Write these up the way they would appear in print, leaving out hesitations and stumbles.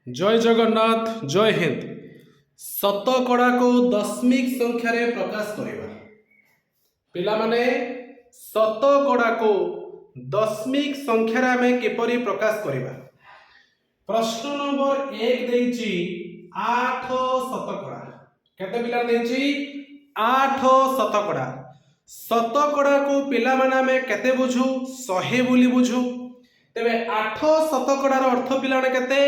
जय जगन्नाथ जय हिंद। शतकड़ा को दशमिक संख्यार प्रकाश करवा पिला माने शतकड़ा को दशमिक संख्यार आमे किपरि प्रकाश करवा। प्रश्न नंबर 1 देछि 8 शतकड़ा। केते पिला देछि 8 शतकड़ा। शतकड़ा को पिला माने आमे केते बुझू 100 बोली बुझू। तेबे 8 शतकड़ार अर्थ पिला माने केते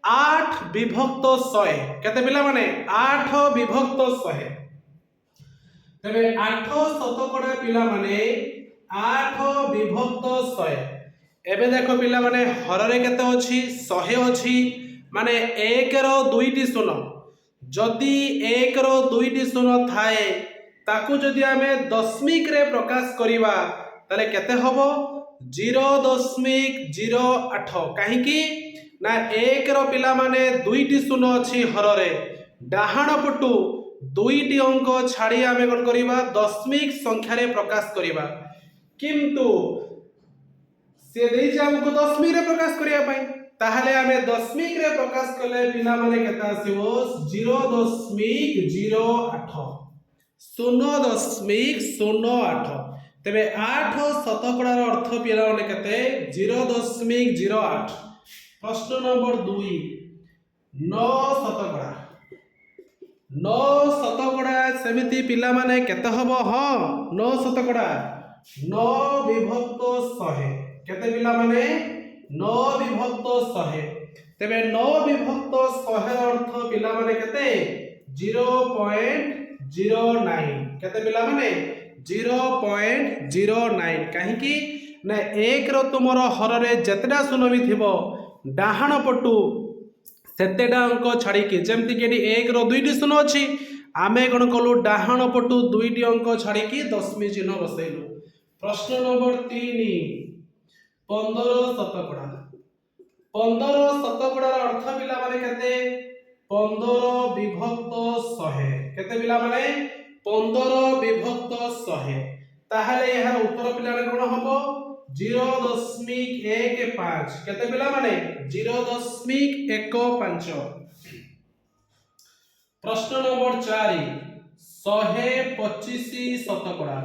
8 विभक्त 100 केते पिला माने 8 विभक्त 100। तेबे 8 शतकड़ा पिला माने 8 विभक्त 100। एबे देखो पिला माने हर रे केते अछि 100 अछि माने 1 रो 2 टी शून्य। जदि 1 रो 2 टी शून्य थाए ताकू जदि आमे दशमिक रे प्रकाश करिवा ताले केते हबो 0.08। काहेकि ना 1 रो पिला माने 2 टी शून्य अछि हर रे डाहाण पटु 2 टी अंक छाड़ी आमे कोन करिवा दशमिक संख्या रे प्रकाश करिवा। किंतु से देइ जे हमको दशमिक रे प्रकाश करिया पई ताहाले आमे दशमिक रे प्रकाश कले पिला माने केता आसीबो 0.08 0.08। तेबे 8 शतकड़ार अर्थ पिला माने केते 0.08। प्रश्न नंबर 2 9 शतकड़ा। 9 शतकड़ा सेमिति पिला माने केते हबो हां 9 शतकड़ा 9 विभक्त 100 केते पिला माने 9 विभक्त 100। तेबे 9 विभक्त 100 अर्थ पिला माने केते 0.09 केते पिला माने 0.09। काहे कि ना 1 रो तुमर हर रे जतडा शून्य भी थिबो डाहाण पटु सेतेडा अंक छाड़ी कि जेमति कि 1 रो 2 टी शून्य अछि आमे कोन कलु डाहाण पटु 2 टी अंक छाड़ी कि दशमिक चिन्ह बसैलु। प्रश्न नंबर 3 15 शतकड़ा। 15 शतकड़ार अर्थ पिला माने केते 15 विभक्त 100 केते पिला माने 15 विभक्त 100। ताहाले यार उत्तर पिला माने कोन हबो 0.15 केते पिला माने 0.15। प्रश्न नंबर 4 125 शतकड़ा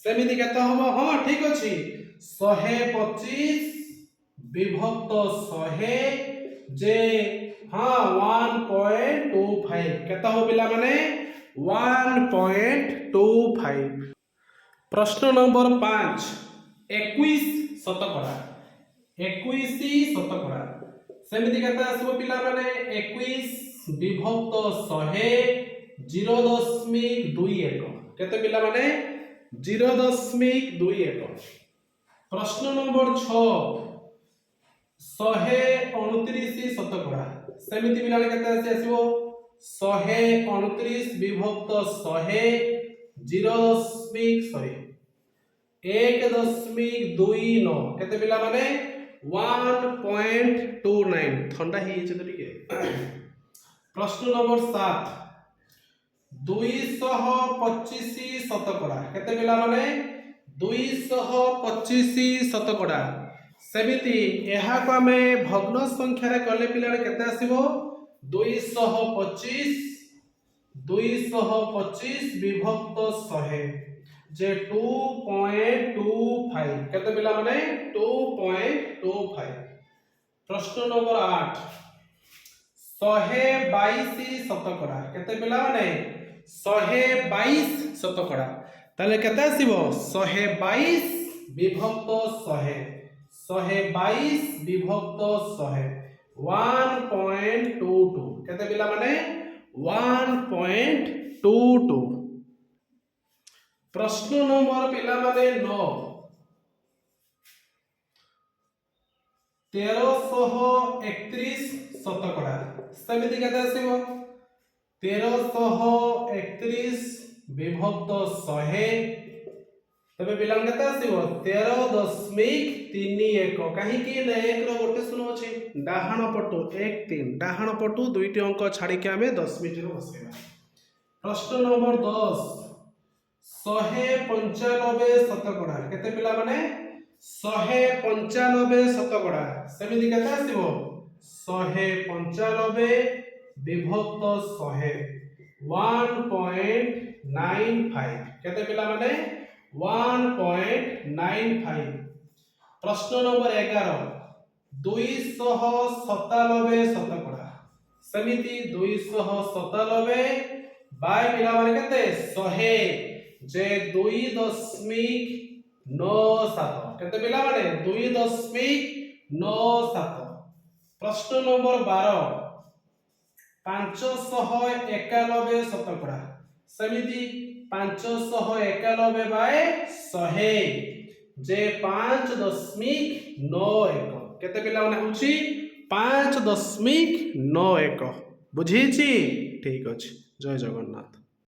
सेमिति केते हबो हां ठीक अछि 125 विभक्त 100 जे हां 1.25 केते हो पिला माने 1.25। प्रश्न नंबर 5 21 शतकड़ा। 21 शतकड़ा सेमिति केते आसीबो पिला माने 21 विभक्त 100 0.21 केते पिला माने 0.21। प्रश्न नंबर 6 129 शतकड़ा सेमिति पिला केते आसीबो 129 विभक्त 100 1.29 केते पिला माने 1.29 ठंडा ही छै तो ठीक है। प्रश्न नंबर 7 225 शतकड़ा केते पिला माने 225 शतकड़ा सेमिति एहा को हमें भग्न संख्या रे कले पिला केते आसीबो 225 विभक्त 100 जे 2.25 केते पिला माने 2.25। प्रश्न नंबर 8 122 शतकड़ा केते पिला माने 122 शतकड़ा ताले केते आसीबो 122 विभक्त 100 122 विभक्त 100 1.22 केते पिला माने 1.22। प्रश्न नंबर पिला माने 9 1331 शतकड़ा सेमिति केते आसीबो 1331 विभक्त 100 तबे पिला केते आसीबो 13.31 काहे कि 1 रो गोटे शून्य अछि डाहाण पटु 1 3 डाहाण पटु 2 टी अंक छाड़ी के हमें दशमिक रो बसेबा। प्रश्न नंबर 10 195 शतकड़ा केते पिला माने 195 शतकड़ा सेमिति केते आसीबो 195 विभक्त 100 1.95 केते पिला माने 1.95। प्रश्न नंबर 11 297 शतकड़ा सेमिति 297 बाय पिला माने केते 100 जे 2.97 केते पिला माने 2.97। प्रश्न नंबर 12 591 शतकड़ा सेमिति 591 बाय 100 जे 5.91 केते पिला माने होची 5.91 बुझीची ठीक अछि। जय जगन्नाथ।